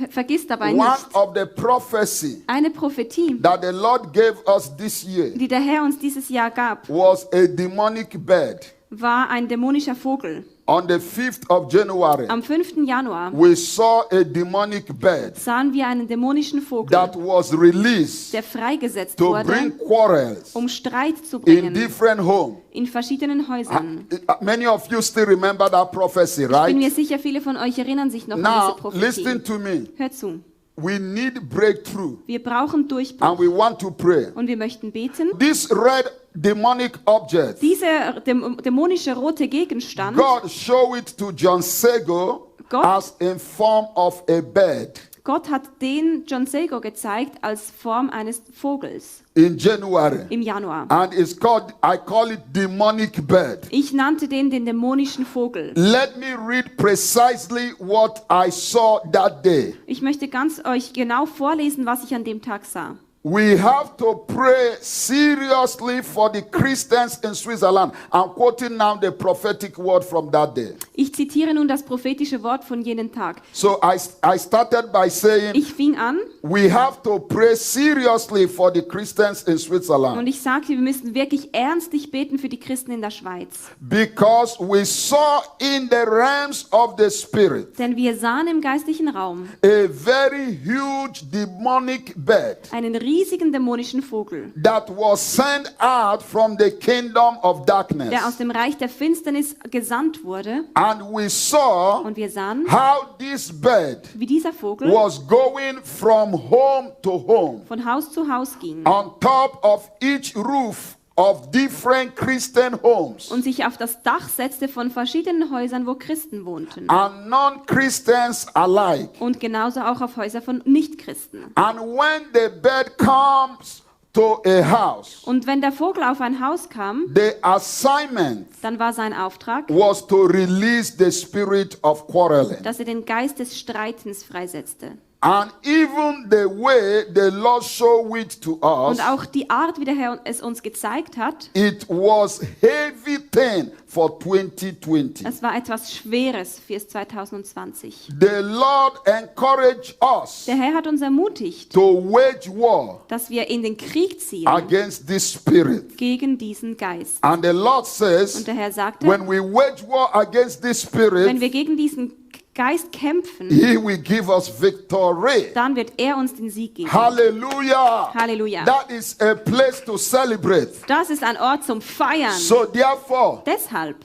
Vergiss dabei one nicht, of the prophecy eine Prophetie, that the Lord gave us this year die der Herr uns dieses Jahr gab, was a demonic bird. war ein dämonischer Vogel. On the 5th of January, Am 5. Januar we saw a demonic bird sahen wir einen dämonischen Vogel, that was released der freigesetzt to wurde, bring quarrels um Streit zu in bringen different homes. in verschiedenen Häusern. Many of you still remember that prophecy, Ich bin right? mir sicher, viele von euch erinnern sich noch an Now, diese listen Prophetie. to me. Hört zu. We need breakthrough Wir brauchen and Durchbruch we want to pray. und wir möchten beten. This red demonic object, Dieser dämonische rote Gegenstand, God showed it to John Sego Gott- as in form of a bird Gott hat den John Sego gezeigt als Form eines Vogels in January. im Januar. And it's called, I call it demonic bird. Ich nannte den dämonischen Vogel. Let me read precisely what I saw that day. Ich möchte ganz euch genau vorlesen, was ich an dem Tag sah. We have to pray seriously for the Christians in Switzerland. I'm quoting now the prophetic word from that day. Ich zitiere nun das prophetische Wort von jenem Tag. So I started by saying, Ich fing an we have to pray seriously for the Christians in und Switzerland ich sagte, wir müssen wirklich ernstlich beten für die Christen in der Schweiz. because we saw in the realms of the spirit Denn wir sahen im geistlichen Raum a very huge demonic bird einen riesigen dämonischen Vogel, that was sent out from the kingdom of darkness. der aus dem Reich der Finsternis gesandt wurde. And we saw Und wir sahen, how this bird wie dieser Vogel was going from home to home von Haus zu Haus ging on top of each roof of different Christian homes und sich auf das Dach setzte von verschiedenen Häusern, wo Christen wohnten. and non-Christians alike. Und genauso auch auf Häuser von Nichtchristen. And when the bird comes to a house, Und wenn der Vogel auf ein Haus kam, the assignment dann war sein Auftrag, was to release the spirit of quarreling. dass er den Geist des Streitens freisetzte. And even the way the Lord showed it to us, Und auch die Art, wie der Herr es uns gezeigt hat, it was heavy thing for 2020. das war etwas Schweres fürs 2020. The Lord encouraged us Der Herr hat uns ermutigt, to wage war dass wir in den Krieg ziehen against this spirit. gegen diesen Geist. And the Lord says, Und der Herr sagte, when we wage war against this wenn spirit, wir gegen diesen Geist kämpfen, He will give us victory. dann wird er uns den Sieg geben. Hallelujah. Halleluja. That is a place to celebrate. Das ist ein Ort zum Feiern. So therefore, Deshalb,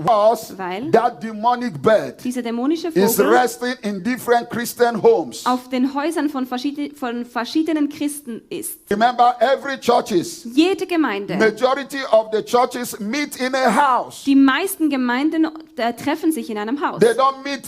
weil that demonic bird dieser dämonische is Vogel resting in different Christian homes. auf den Häusern von verschiedenen Christen ist. Remember, every churches, Jede Gemeinde, majority of the churches meet in a house. die meisten Gemeinden treffen sich in einem Haus. They don't meet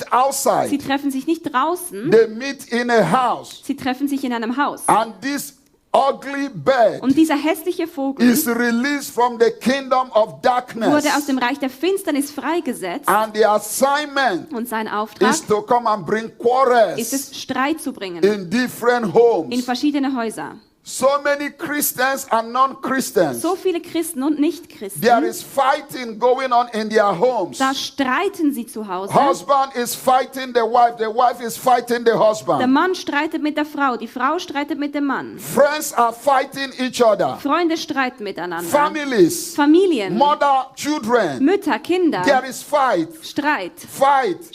Sie outside. treffen sich nicht draußen, They meet in a house. sie treffen sich in einem Haus. And this ugly bird Und dieser hässliche Vogel is released from the kingdom of darkness. wurde aus dem Reich der Finsternis freigesetzt And the assignment und sein Auftrag is to come and bring ist quarrels es, Streit zu bringen in different in homes. verschiedene Häuser. So many Christians and non-Christians. So viele Christen und Nichtchristen, There is fighting going on in their homes. da streiten sie zu Hause. Husband is fighting the wife is fighting the Der husband. Mann streitet mit der Frau, die Frau streitet mit dem Mann. Friends are fighting each other. Freunde streiten miteinander. Families, Familien, mother, children. Mütter, Kinder, There is fight. Streit.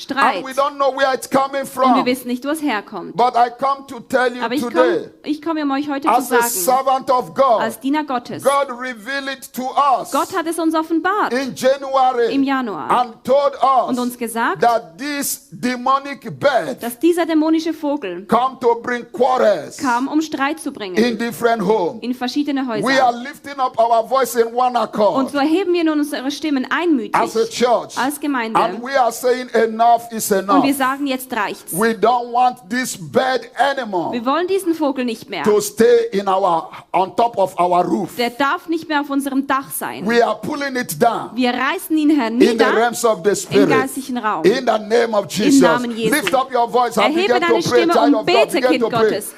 And we don't know where it's coming Und wir from. wissen nicht, wo es herkommt. But I come to tell you Aber today, ich komme, um euch heute zu as a sagen, servant of God, als Diener Gottes, God revealed it to us Gott hat es uns offenbart in January im Januar and told und us uns gesagt, that this demonic bird dass dieser dämonische Vogel come to bring quarrels kam, um Streit zu in bringen different homes. in verschiedene We Häuser. are lifting up our voice in one Und accord so erheben wir nun unsere Stimmen einmütig as a church, als Gemeinde and we are saying enough is und wir enough. sagen, jetzt reicht's. We don't want this bird anymore Wir wollen diesen Vogel nicht mehr to stay on top of our roof. Der darf nicht mehr auf unserem Dach sein. We are pulling it down Wir reißen ihn in the hernieder realms of the im spirit. geistlichen Raum. In the name of Jesus. Namen Jesu. Lift up your voice and Erhebe begin deine to pray, Stimme child und of God. bete, Begin Kind to pray. Gottes.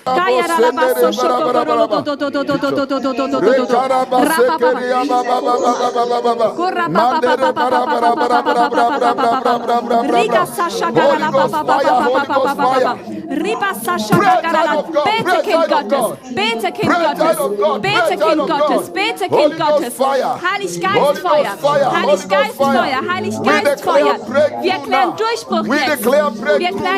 Bete, Kind Gottes. Bete, Kind Gottes. Bete, Kind Gottes. Bete, Kind Gottes. Heilig Geist Feuer. Heilig Geist Feuer. Heilig Geist Feuer. Wir erklären Durchbruch jetzt. Wir erklären